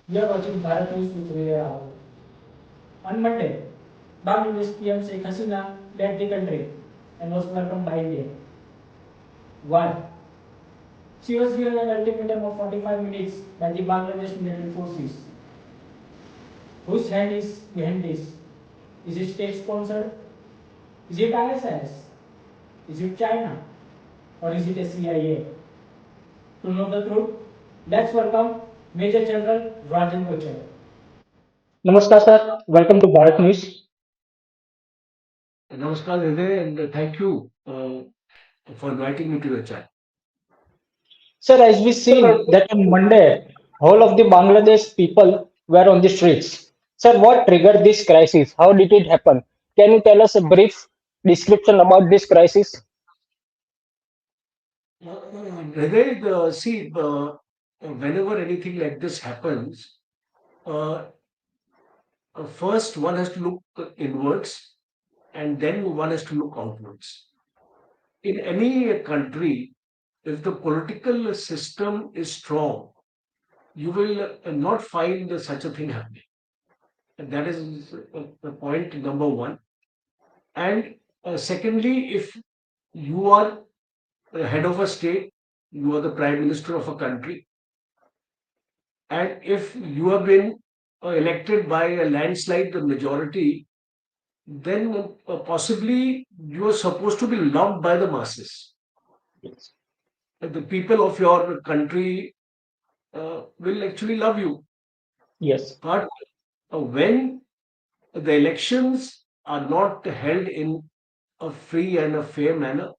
You are watching Bharat News with Hriday Raval. On Monday, Bangladesh PM Sheikh Hasina left the country and was welcomed by India. Why? She was given an ultimatum of 45 minutes by the Bangladesh military forces. Whose hand is behind this? Is it state sponsored? Is it ISIS? Is it China? Or is it a CIA? To know the truth, let's welcome Major General Rajan Kochhar. Namaskar, sir. Welcome to Bharat News. Namaskar, Hriday, and thank you for inviting me to your chat. Sir, as we seen that on Monday, whole of the Bangladesh people were on the streets. Sir, what triggered this crisis? How did it happen? Can you tell us a brief description about this crisis? Hriday, see, whenever anything like this happens, uh, first one has to look inwards and then one has to look outwards. In any country, if the political system is strong, you will not find such a thing happening. And that is the point number one. And secondly, if you are the head of a state, you are the prime minister of a country, and if you have been elected by a landslide the majority, then possibly you are supposed to be loved by the masses. Yes. The people of your country will actually love you. Yes. But when the elections are not held in a free and a fair manner,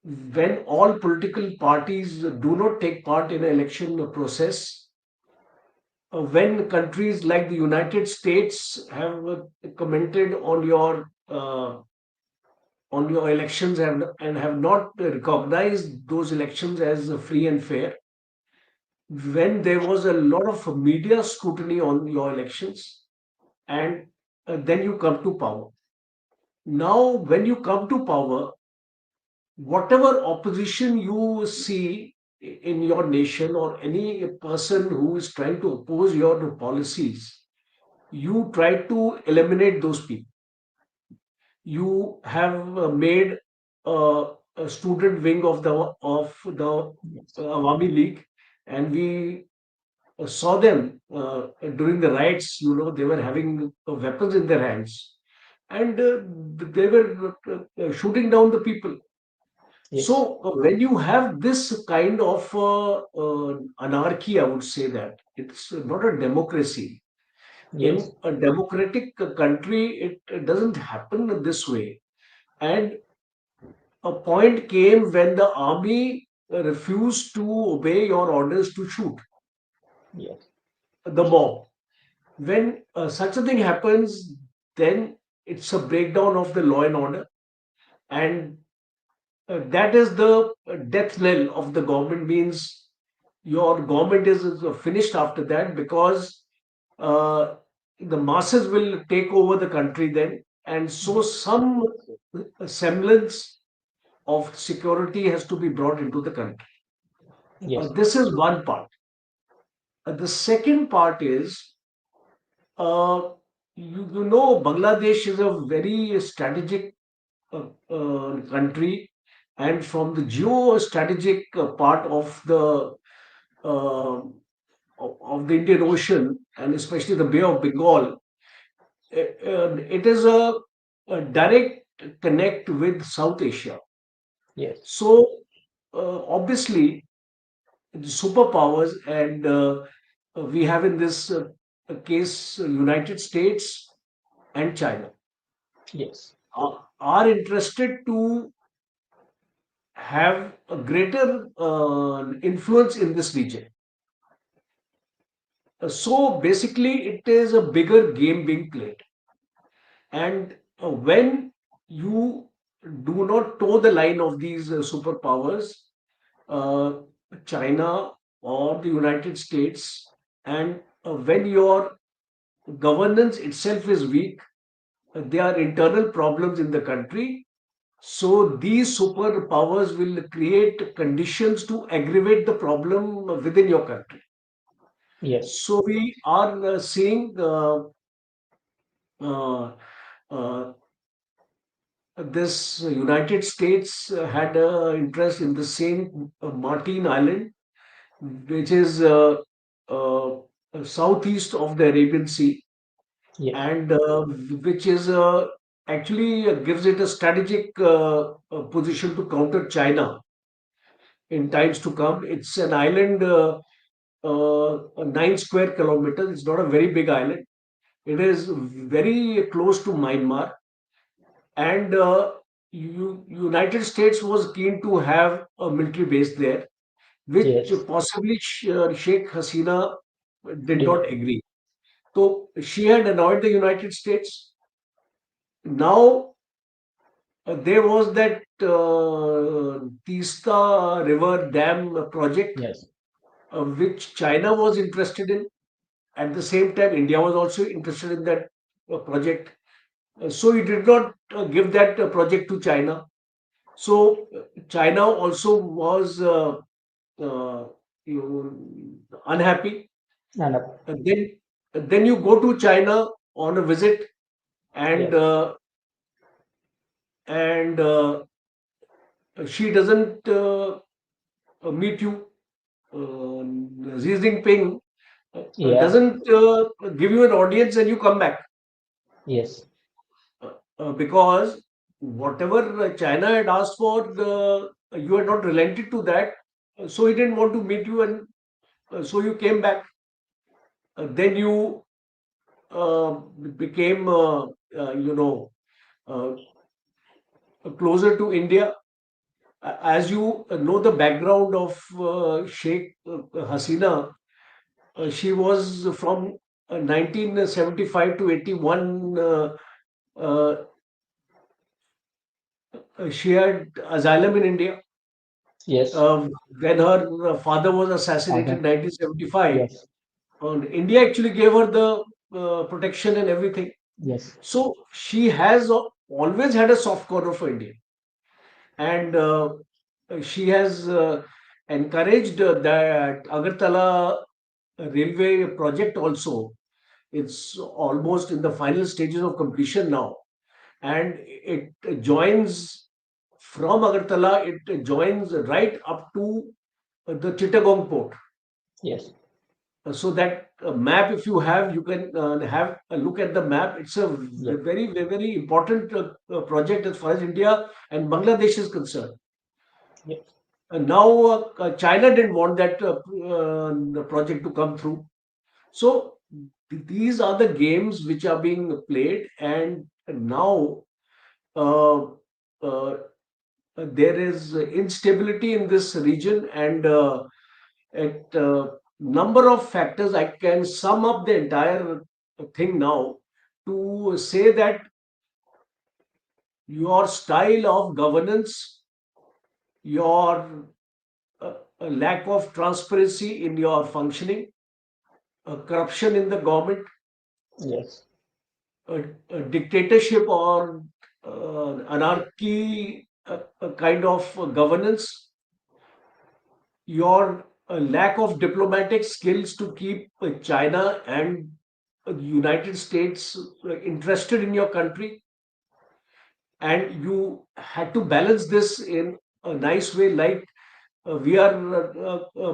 when all political parties do not take part in the election process, when countries like the United States have commented on your elections and have not recognized those elections as free and fair, when there was a lot of media scrutiny on your elections, and then you come to power. Now, when you come to power, whatever opposition you see in your nation or any person who is trying to oppose your policies, you try to eliminate those people. You have made a student wing of the Yes. Awami League, and we saw them during the riots. You know, they were having weapons in their hands, and they were shooting down the people. Yes. So when you have this kind of anarchy, I would say that it's not a democracy. Yes. In a democratic country, it doesn't happen this way. And a point came when the army refused to obey your orders to shoot Yes. the mob. When such a thing happens, then it's a breakdown of the law and order. And that is the death knell of the government, means your government is finished after that, because uh, the masses will take over the country then. And so some semblance of security has to be brought into the country. Yes. This is one part. The second part is, uh, you know, Bangladesh is a very strategic country, and from the geostrategic part uh, of the Indian Ocean, and especially the Bay of Bengal, it is a direct connect with South Asia. Yes. So obviously, the superpowers, and we have in this case United States and China Yes. are interested to have a greater influence in this region. So basically, it is a bigger game being played. And when you do not toe the line of these superpowers, uh, China or the United States, and when your governance itself is weak, there are internal problems in the country. So these superpowers will create conditions to aggravate the problem within your country. Yes. So we are seeing uh, uh, this United States had interest in the same Martin Island, which is uh, southeast of the Arabian Sea, Yes. and which is actually gives it a strategic position to counter China in times to come. It's an island, 9 square kilometers. It's not a very big island. It is very close to Myanmar, and United States was keen to have a military base there, which Yes. possibly Sheikh Hasina did Did not not. agree. So she had annoyed the United States. Now there was that Tista River Dam project, Yes. which China was interested in. At the same time, India was also interested in that project. So he did not give that project to China. So China also was uh, unhappy. And And then you go to China on a visit, and yes. uh, and she doesn't meet you. Xi Jinping Yeah. doesn't give you an audience and you come back. Yes. Because whatever China had asked for, you had not relented to that. So he didn't want to meet you, and so you came back. Then you uh, became, uh, closer to India. As you know, the background of Sheikh Hasina, she was from 1975 to 81. Uh, she had asylum in India. Yes. uh, when her father was assassinated Father. in 1975, Yes. India actually gave her the protection and everything. Yes. So she has always had a soft corner for India, and she has encouraged that Agartala railway project also. It's almost in the final stages of completion now, and it joins from Agartala. It joins right up to the Chittagong port. Yes. So that map, if you have, you can have a look at the map. It's a Yes. very important project as far as India and Bangladesh is concerned. Yes. And now China didn't want that the project to come through. So these are the games which are being played, and now uh, uh, there is instability in this region, and at number of factors. I can sum up the entire thing now to say that your style of governance, your lack of transparency in your functioning, corruption in the government, Yes. dictatorship or anarchy kind of governance, your lack of diplomatic skills to keep China and the United States interested in your country, and you had to balance this in a nice way, like we are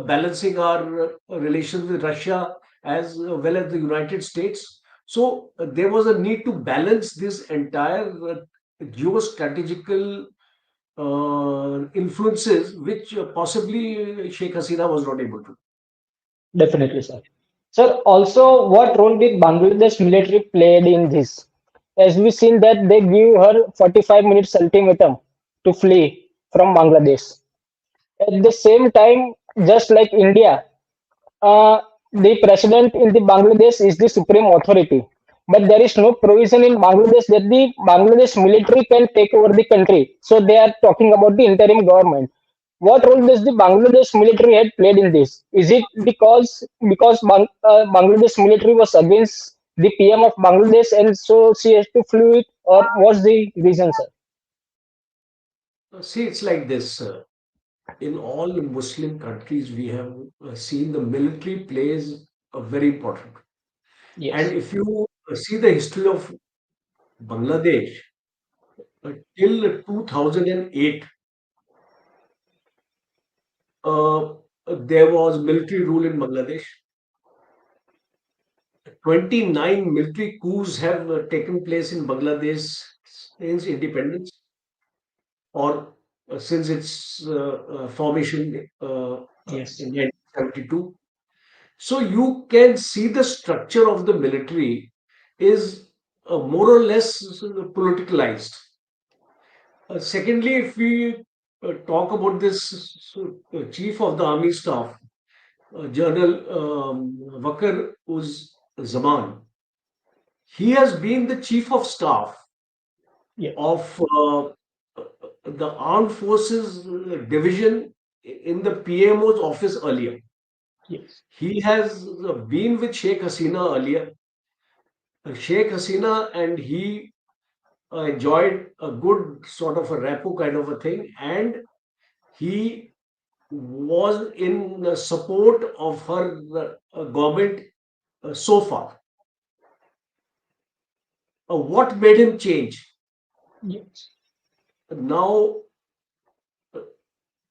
balancing our relations with Russia as well as the United States. So there was a need to balance this entire geostrategical influences, which possibly Sheikh Hasina was not able to. Definitely, sir. Sir, also, what role did Bangladesh military played in this? As we seen that they give her 45 minutes ultimatum to flee from Bangladesh. At the same time, just like India, uh, the president in the Bangladesh is the supreme authority. But there is no provision in Bangladesh that the Bangladesh military can take over the country. So they are talking about the interim government. What role does the Bangladesh military had played in this? Is it because Bangladesh military was against the PM of Bangladesh and so she has to flee it, or what's the reason, sir? See, it's like this. In all Muslim countries, we have seen the military plays very important. And Yes. if you see the history of Bangladesh, till 2008, uh, there was military rule in Bangladesh. 29 military coups have taken place in Bangladesh since independence, or since its formation Yes. in 1972. So you can see the structure of the military is more or less politicalized. Secondly, if we talk about this chief of the army staff, General Wakar uz Zaman, he has been the chief of staff Yes. of the armed forces division in the PMO's office earlier. Yes. He has been with Sheikh Hasina earlier. Sheikh Hasina and he enjoyed a good sort of a rapport kind of a thing, and he was in support of her government so far. What made him change? Yes. Now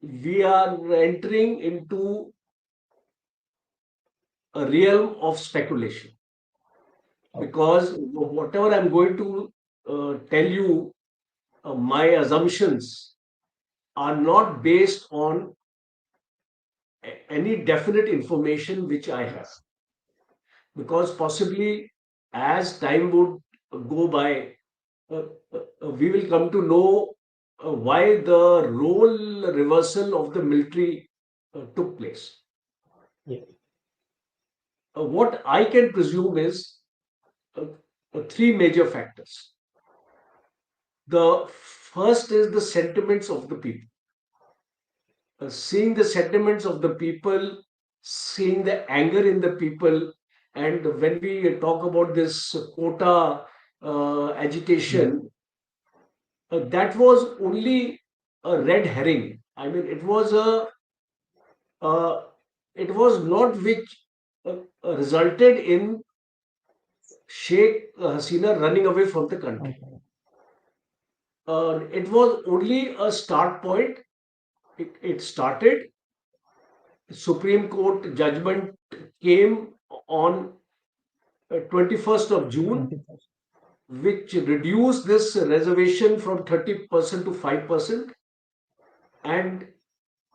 we are entering into a realm of speculation, Okay. because whatever I'm going to tell you, my assumptions are not based on any definite information which I have, because possibly as time would go by, uh, we will come to know why the role reversal of the military took place. Yes. What I can presume is uh, three major factors. The first is the sentiments of the people. Seeing the sentiments of the people, seeing the anger in the people, and when we talk about this quota Yes. agitation, that was only a red herring. I mean, uh, it was not which resulted in Sheikh Hasina running away from the country. Okay. It was only a start point. It started. Supreme Court judgment came on 21st of June, 21st. which reduced this reservation from 30% to 5%, and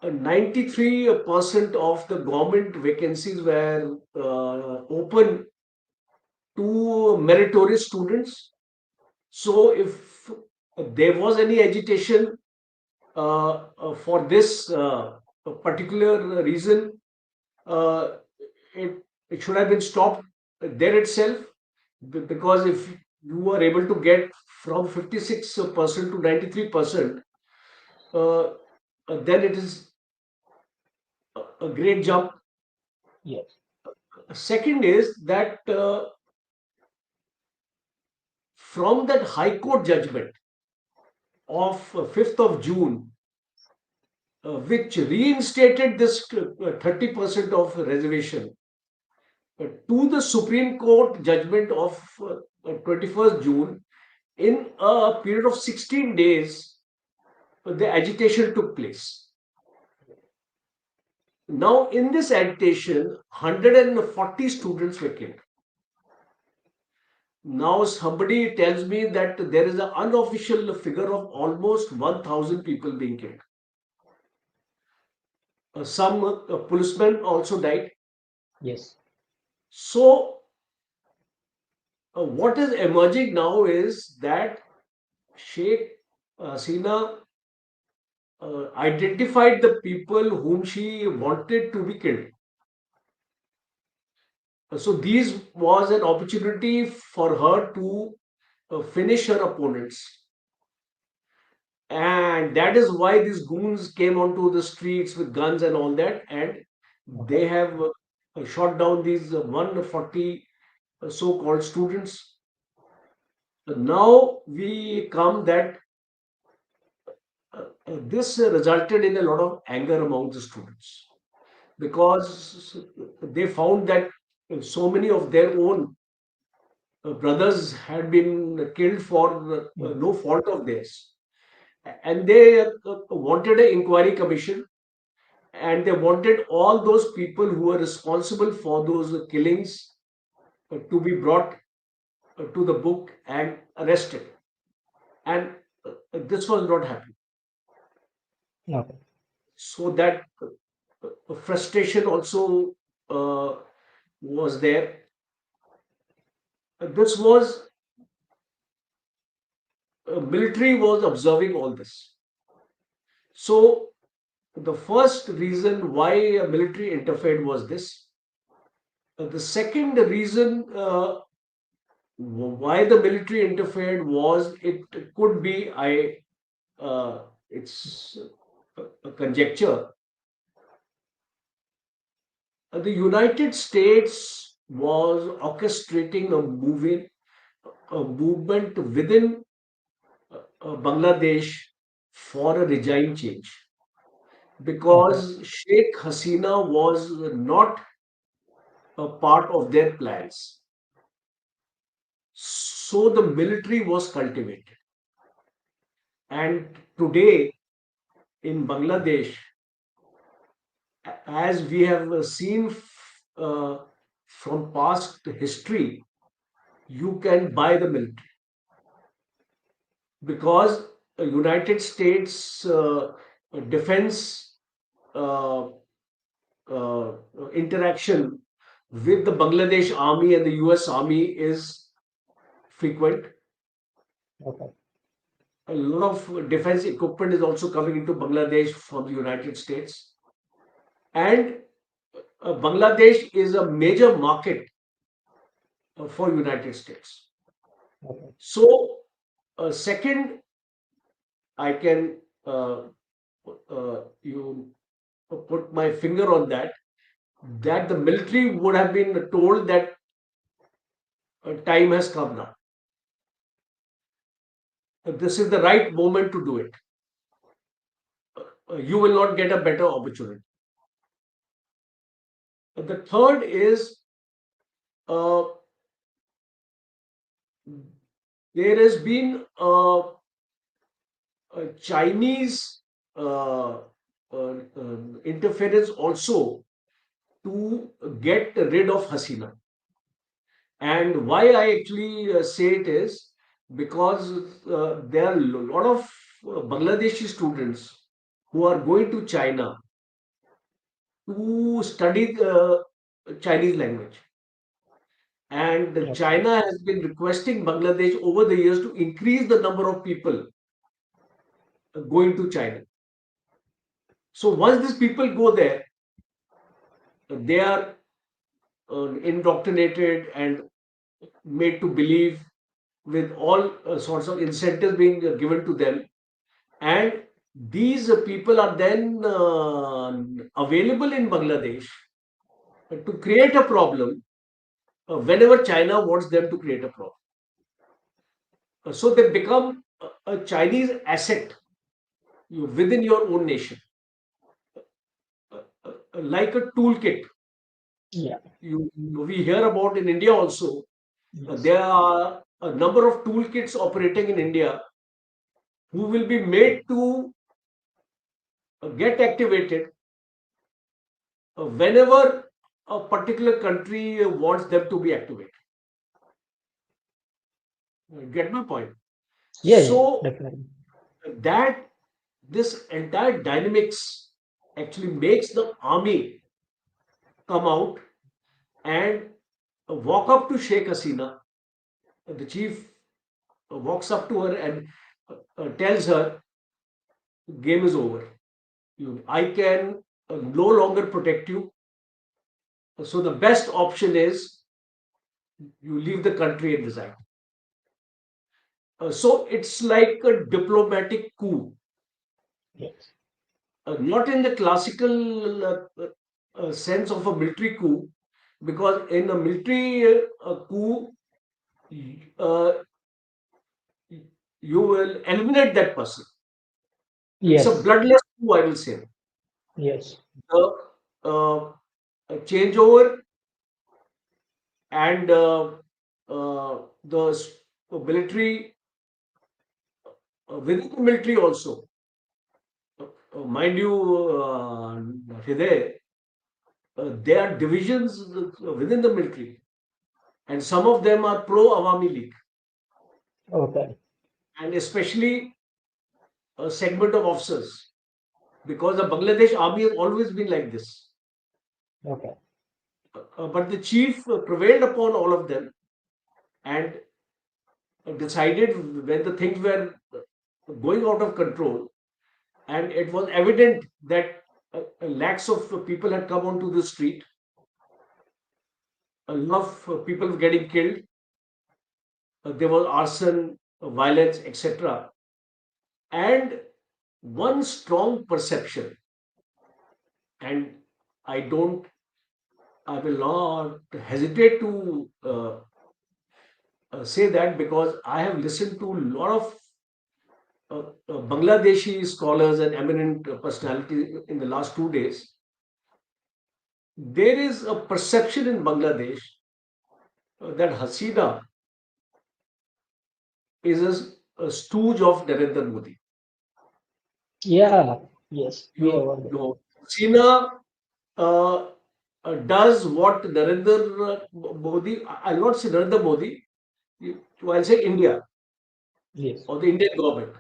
93% of the government vacancies were open to meritorious students. So, if there was any agitation for this particular reason, uh, it, it should have been stopped there itself, because if you are able to get from 56% to 93%, uh, then it is a great jump. Yes. Second is that from that High Court judgment of 5th of June, which reinstated this 30% of reservation, to the Supreme Court judgment of 21st June, in a period of 16 days, the agitation took place. Now, in this agitation, 140 students were killed. Now, somebody tells me that there is an unofficial figure of almost 1,000 people being killed. Some policemen also died. Yes. So, what is emerging now is that Sheikh Hasina identified the people whom she wanted to be killed. So, these was an opportunity for her to finish her opponents. And that is why these goons came onto the streets with guns and all that, and Okay. they have shot down these 140 so-called students. So now we come that this resulted in a lot of anger among the students, because they found that so many of their own brothers had been killed for Mm. no fault of theirs. And they wanted an inquiry commission, and they wanted all those people who were responsible for those killings to be brought to the book and arrested. And this was not happening. Okay. So that frustration also uh, was there. This was military was observing all this. So the first reason why military interfered was this. The second reason why the military interfered was it could be it's a conjecture. The United States was orchestrating a movement within Bangladesh for a regime change Okay. because Sheikh Hasina was not a part of their plans. So the military was cultivated. And today in Bangladesh, as we have seen uh, from past history, you can buy the military because United States defense uh, uh, interaction with the Bangladesh army and the US army is frequent. Okay. A lot of defense equipment is also coming into Bangladesh from the United States. And Bangladesh is a major market for United States. Okay. So, second, I can you put my finger on that, that the military would have been told that time has come now. This is the right moment to do it. You will not get a better opportunity. The third is uh, there has been a Chinese interference also to get rid of Hasina. And why I actually say it is because there are a lot of Bangladeshi students who are going to China to study the Chinese language. And Okay. China has been requesting Bangladesh over the years to increase the number of people going to China. So once these people go there, they are indoctrinated and made to believe with all sorts of incentives being given to them. And these people are then available in Bangladesh to create a problem whenever China wants them to create a problem. So they become a Chinese asset within your own nation, like a toolkit. Yeah. We hear about in India also. Yes. There are a number of toolkits operating in India who will be made to get activated whenever a particular country wants them to be activated. Get my point? Yeah. Yeah. So Definitely. that this entire dynamics actually makes the army come out and walk up to Sheikh Hasina. The chief walks up to her and tells her, "Game is over. I can no longer protect you. So the best option is you leave the country and resign." So it's like a diplomatic coup, Yes. not in the classical sense of a military coup, because in a military coup, uh, you will eliminate that person. It's a Yes. bloodless coup, I will say. Yes. The changeover and the military, within the military also, mind you, Hriday, there are divisions within the military, and some of them are pro Awami League, Okay. and especially a segment of officers, because the Bangladesh army has always been like this. Okay. But the chief prevailed upon all of them and decided when the things were going out of control, and it was evident that lakhs of people had come onto the street, a lot of people were getting killed, there was arson, violence, etc. And one strong perception, and I don't, I will not hesitate to say that because I have listened to a lot of Bangladeshi scholars and eminent personalities in the last 2 days. There is a perception in Bangladesh that Hasina is a stooge of Narendra Modi. Yeah. Yes. We have You heard it. know, Hasina uh, does what Narendra Modi, I'll not say Narendra Modi, I'll say India Yes. or the Indian government.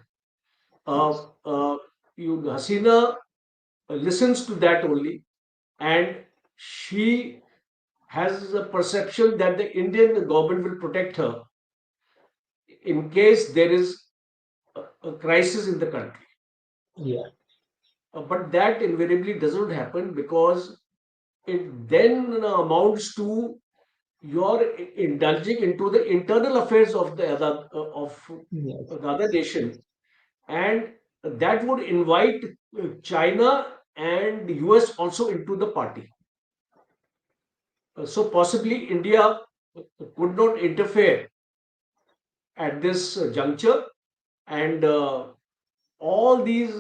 Uh, Yes. uh, Hasina listens to that only, and she has a perception that the Indian government will protect her in case there is a crisis in the country. Yeah. But that invariably doesn't happen because it then amounts to your indulging into the internal affairs of the other Yes. the other nation, and that would invite China and US also into the party. So possibly India could not interfere at this juncture, and all these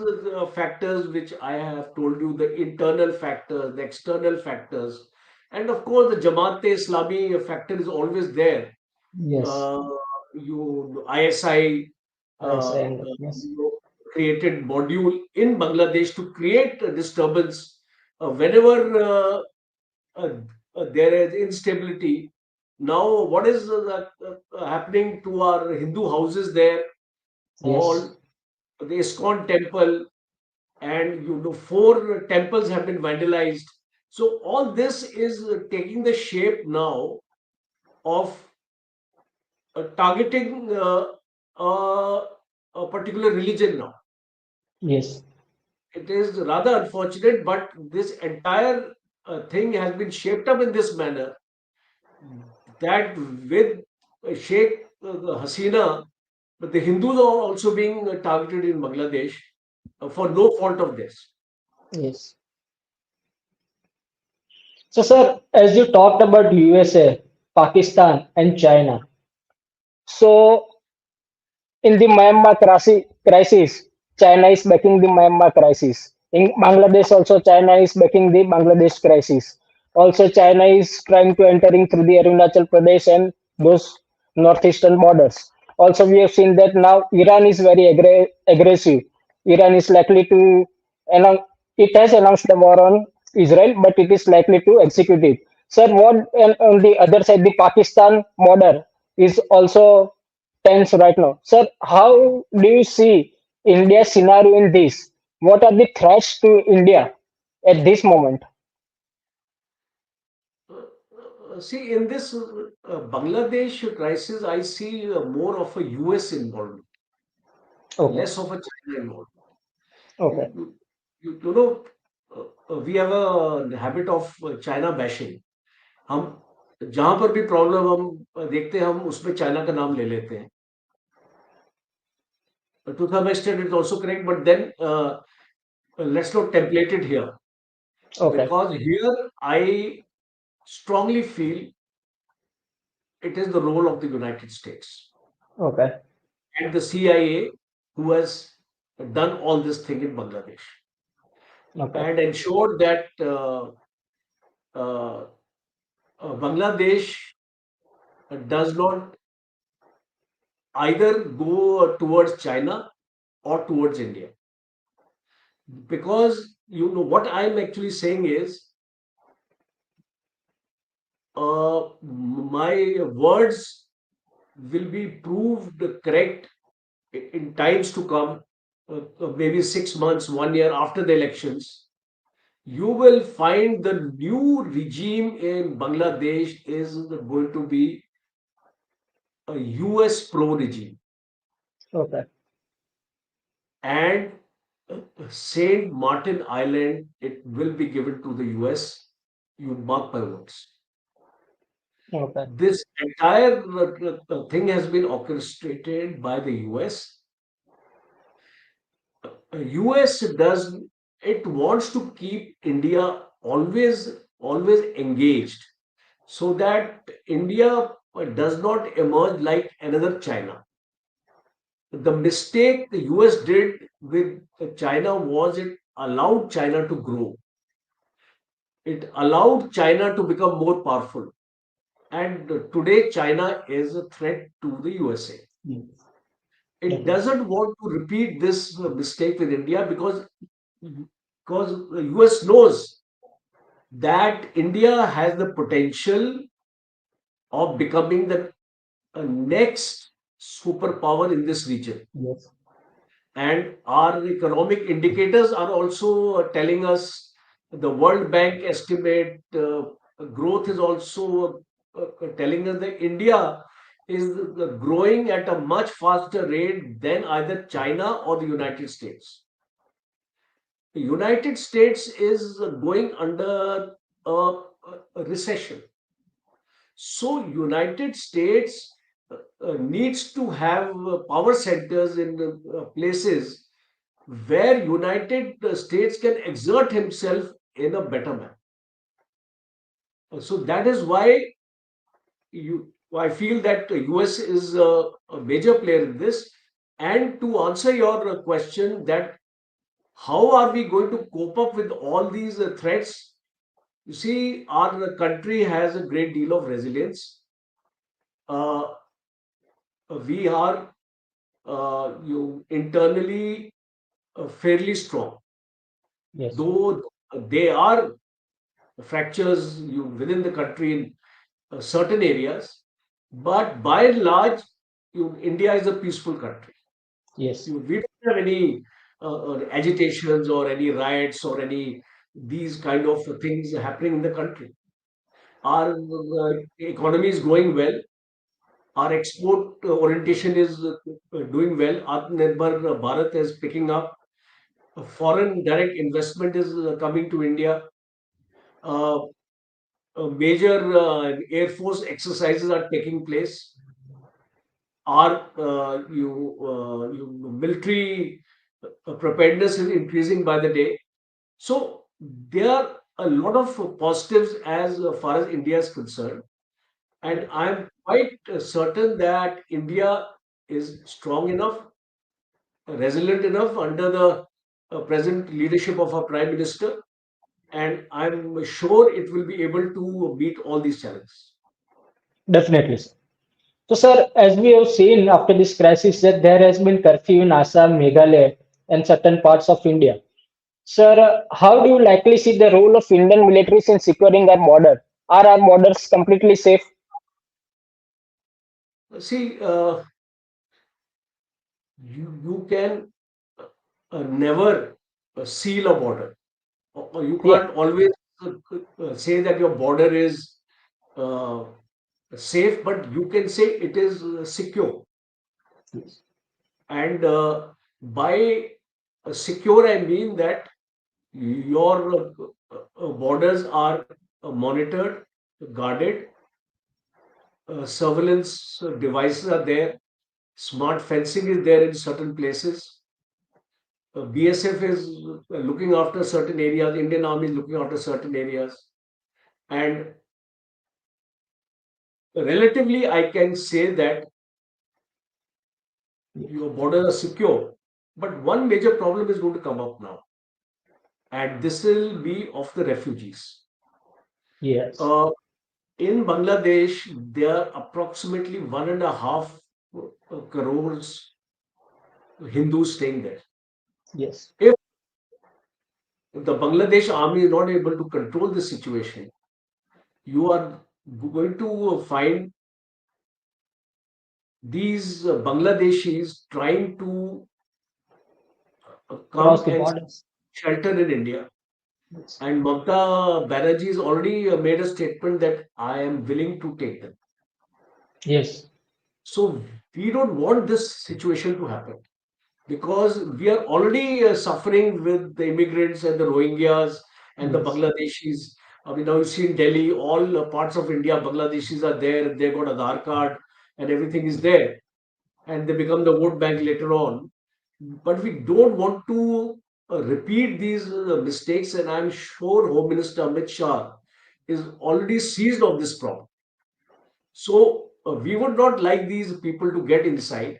factors which I have told you, the internal factors, the external factors, and of course the Jamaat-e-Islami factor is always there. Yes. Uh, ISI Yes. I uh, understand. Yes. created module in Bangladesh to create a disturbance whenever uh, there is instability. Now, what is happening to our Hindu houses there? Yes. All the ISKCON temple, and four temples have been vandalized. So all this is taking the shape now of targeting a particular religion now. Yes. It is rather unfortunate, but this entire thing has been shaped up in this manner that with Sheikh Hasina, but the Hindus are also being targeted in Bangladesh for no fault of theirs. Yes. So, sir, as you talked about USA, Pakistan, and China, so in the crisis, China is backing the Myanmar crisis. In Bangladesh, also China is backing the Bangladesh crisis. Also, China is trying to entering through the Arunachal Pradesh and those northeastern borders. Also, we have seen that now Iran is very aggressive. Iran is likely to announce, it has announced the war on Israel, but it is likely to execute it. Sir, what and on the other side, the Pakistan border is also tense right now. Sir, how do you see India's scenario in this? What are the threats to India at this moment? See, in this Bangladesh crisis, I see more of a US involvement, Okay, less of a China involvement. You, okay, you, you know, we have a habit of China bashing. हम जहां पर भी problem हम देखते हैं हम उसमें China का नाम ले लेते हैं. To some extent, it's also correct, but then let's not template it here okay, because here I strongly feel it is the role of the United States okay, and the CIA who has done all this thing in Bangladesh okay, and ensured that uh, Bangladesh does not either go towards China or towards India. Because what I'm actually saying is, my words will be proved correct in times to come, maybe 6 months, 1 year after the elections. You will find the new regime in Bangladesh is going to be a US pro regime. Okay. And Saint Martin Island, it will be given to the US. You mark my words. Okay. This entire thing has been orchestrated by the US. US does it wants to keep India always engaged, so that India does not emerge like another China. The mistake the US did with China was it allowed China to grow. It allowed China to become more powerful. And today, China is a threat to the USA. Yes. It Definitely. doesn't want to repeat this mistake with India because the US knows that India has the potential of becoming the next superpower in this region. Yes. And our economic indicators are also telling us the World Bank estimate growth is also telling us that India is growing at a much faster rate than either China or the United States. The United States is going under a recession. So United States needs to have power centers in places where United States can exert himself in a better manner. So that is why I feel that US is a major player in this. And to answer your question, that how are we going to cope up with all these threats? You see, our country has a great deal of resilience. Uh, we are you internally fairly strong, Yes. though there are fractures within the country in certain areas, but by and large, India is a peaceful country. Yes. We don't have any agitations or any riots or any these kind of things happening in the country. Our economy is growing well. Our export orientation is doing well. Atmanirbhar Bharat is picking up. Foreign direct investment is coming to India. Uh, Major Air Force exercises are taking place. Our military preparedness is increasing by the day. So there are a lot of positives as far as India is concerned, and Yes. I'm quite certain that India is strong enough, resilient enough under the present leadership of our Prime Minister, and I'm sure it will be able to meet all these challenges. Definitely, sir. So, sir, as we have seen after this crisis, that there has been curfew in Assam, Meghalaya, and certain parts of India. Sir, how do you likely see the role of Indian militaries in securing our border? Are our borders completely safe? See, you can never seal a border. Or you Yeah. can't always say that your border is uh, safe, but you can say it is secure. Yes. And by secure, I mean that your borders are monitored, guarded, surveillance devices are there, smart fencing is there in certain places. BSF is looking after certain areas, Indian Army is looking after certain areas. And relatively, I can say that your borders are secure. But one major problem is going to come up now, and this will be of the refugees. Yes. Uh, in Bangladesh, there are approximately 1.5 crores Hindus staying there. Yes. If the Bangladesh army is not able to control the situation, you are going to find these Bangladeshis trying to Cross come the and borders. shelter in India. Yes. And Mamata Banerjee has already made a statement that I am willing to take them. Yes. So we don't want this situation to happen because we are already suffering with the immigrants and the Rohingyas and the Yes. Bangladeshis. I mean, now you see in Delhi, all parts of India, Bangladeshis are there. They got Aadhaar card and everything is there, and they become the vote bank later on. But we don't want to repeat these mistakes, and I'm sure Home Minister Amit Shah is already seized of this problem. So we would not like these people to get inside.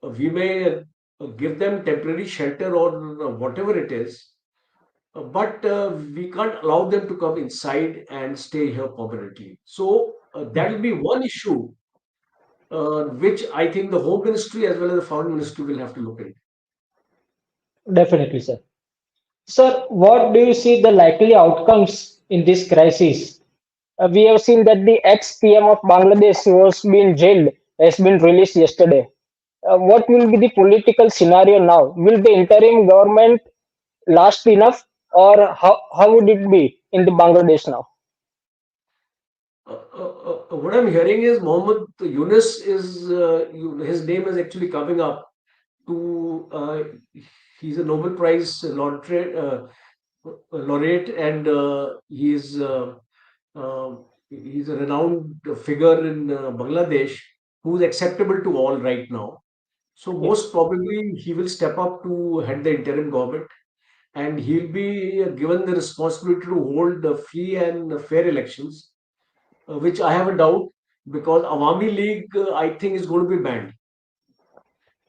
We may give them temporary shelter or whatever it is, but we can't allow them to come inside and stay here permanently. So that will be one issue which I think the Home Ministry as well as the Foreign Ministry will have to look into. Definitely, sir. Sir, what do you see the likely outcomes in this crisis? We have seen that the ex-PM of Bangladesh who was being jailed has been released yesterday. What will be the political scenario now? Will the interim government last enough, or how would it be in the Bangladesh now? What I'm hearing is Mohammed Yunus is his name is actually coming up to he's a Nobel Prize laureate, and he's a renowned figure in Bangladesh who's acceptable to all right now. So Yes. most probably he will step up to head the interim government, and he'll be given the responsibility to hold free and fair elections, which I have a doubt because Awami League, I think, is going to be banned,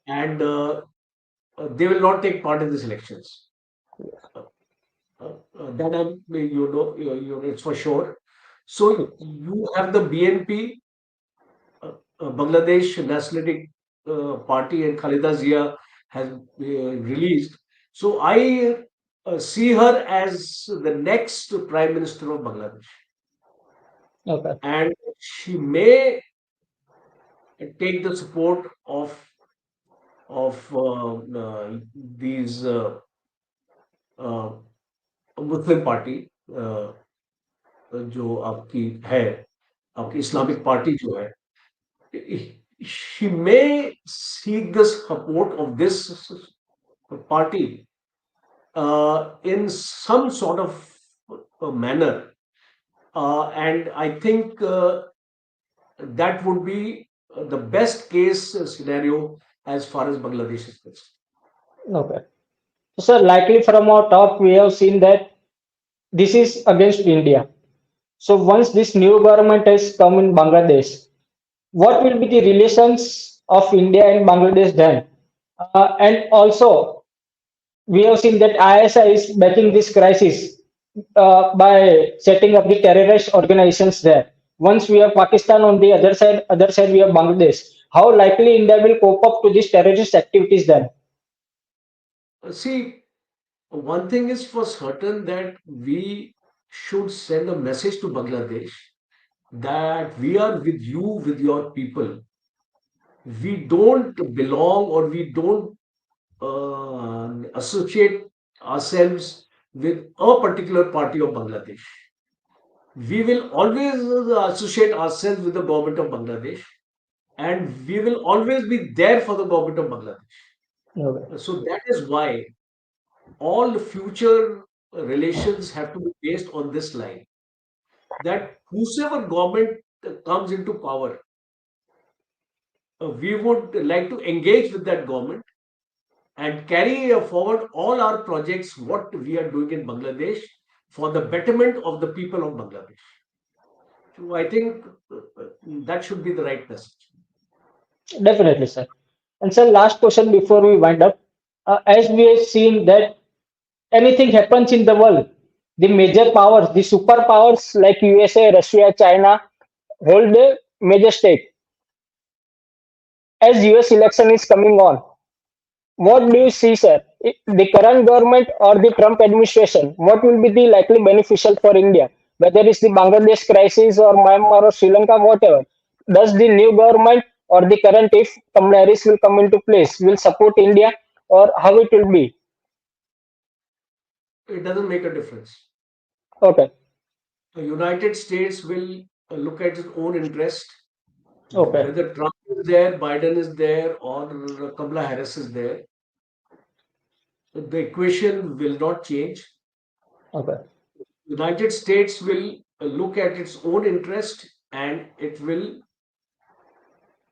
and they will not take part in these elections. Uh, that it's for sure. So you have the BNP, Bangladesh Nationalist Party, and Khalida Zia has released. So I see her as the next Prime Minister of Bangladesh, Okay. and she may take the support of these uh, Muslim party, uh, जो आपकी है, आपकी Yes. Islamic party जो है, she may seek the support of this party in some sort of manner, and I think that would be the best case scenario as far as Bangladesh is concerned. Okay. So, sir, likely from our talk, we have seen that this is against India. So, once this new government has come in Bangladesh, what will be the relations of India and Bangladesh then? And also, we have seen that ISI is backing this crisis by setting up the terrorist organizations there. Once we have Pakistan on the other side we have Bangladesh. How likely India will cope up to these terrorist activities then? See, one thing is for certain that we should send a message to Bangladesh that we are with you, with your people. We don't belong or we don't associate ourselves with a particular party of Bangladesh. We will always associate ourselves with the government of Bangladesh, and we will always be there for the government of Bangladesh. Okay. So that is why all future relations have to be based on this line that whosoever government comes into power, we would like to engage with that government and carry forward all our projects, what we are doing in Bangladesh for the betterment of the people of Bangladesh. So I think that should be the right message. Definitely, sir. And sir, last question before we wind up. As we have seen that anything happens in the world, the major powers, the superpowers like USA, Russia, China hold a major stake. As US election is coming on, what do you see, sir? The current government or the Trump administration, what will be the likely beneficial for India? Whether it's the Bangladesh crisis or Myanmar or Sri Lanka, whatever. Does the new government or the current, if Kamala Harris will come into place, will support India or how it will be? It doesn't make a difference. Okay, The United States will look at its own interest. okay, Whether Trump is there, Biden is there, or Kamala Harris is there, the equation will not change. okay, United States will look at its own interest, and it will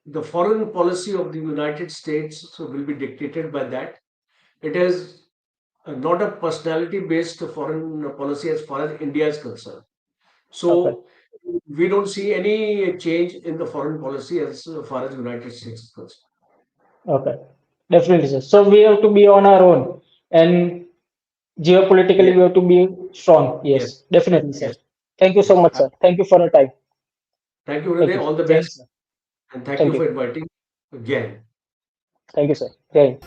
the foreign policy of the United States will be dictated by that. It is not a personality-based foreign policy as far as India is concerned. okay, So we don't see any change in the foreign policy as far as United States is concerned. okay. Definitely, sir. So we have to be on our own and geopolitically Yes, we have to be strong. yes, Yes, definitely, sir. yes, Thank you so yes. much, sir. Thank you for your time. Thank you, Thank Hriday. you. All the Thanks, best, sir. and thank you Thank for you. inviting again. Thank you, sir. Jai Hind.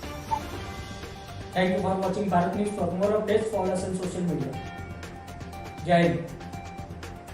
Thank you for watching Bharat News. For more updates, follow us on social media. Jai Hind.